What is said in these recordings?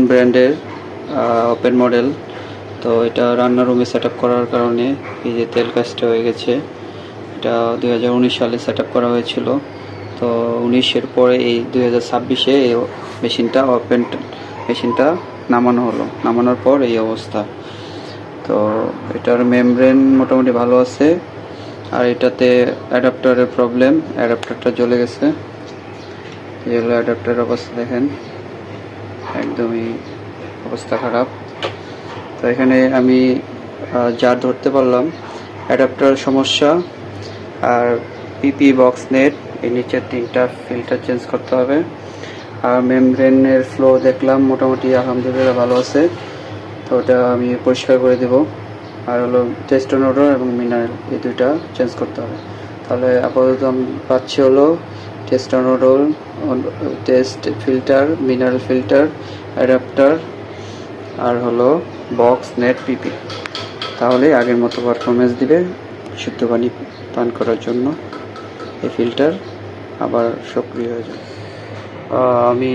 ব্র্যান্ডের open model. তো এটা রান্নার রুমে সেট আপ করার কারণে এই যে তেল কাজটা হয়ে গেছে। এটা 2019 সালে সেট আপ করা হয়েছিল। তো 19-এর পরে এই 2026-এ এই মেশিনটা নামানো হলো। নামানোর পর এই অবস্থা। তো এটার মেমব্রেন মোটামুটি ভালো আছে। আর এটাতে অ্যাডাপ্টারের প্রবলেম, অ্যাডাপ্টারটা জ্বলে গেছে। এই হলো অ্যাডাপ্টারের অবস্থা, দেখেন একদমই অবস্থা খারাপ। তো এখানে আমি যা ধরতে পারলাম অ্যাডাপ্টার সমস্যা, আর পিপি বক্স নেট, এই নিচের 3টা ফিল্টার চেঞ্জ করতে হবে। আর মেমব্রেনের ফ্লো দেখলাম মোটামুটি আলহামদুলিল্লাহ ভালো আছে। তো ওটা আমি পরিষ্কার করে দেব। আর হলো টেস্টোনোডর এবং মিনারেল, এই দুইটা চেঞ্জ করতে হবে। তাহলে আপাতত আমি পাচ্ছি হলো টেস্টোনোডল, test filter, mineral filter, adapter আর হলো বক্স নেট পিপি। তাহলে আগের মতো পারফরমেন্স দিবে শুদ্ধ পানি পান করার জন্য। এই ফিল্টার আবার সক্রিয় হয়ে যাবে। আমি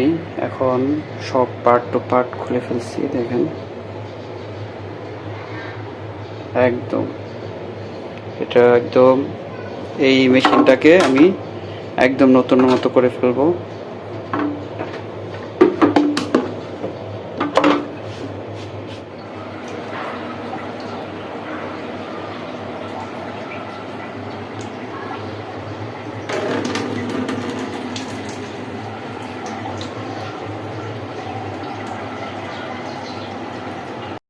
এখন সব পার্ট টু পার্ট খুলে ফেলছি, দেখেন একদম এটা একদম এই মেশিনটাকে আমি একদম নতুন মতো করে ফেলবো।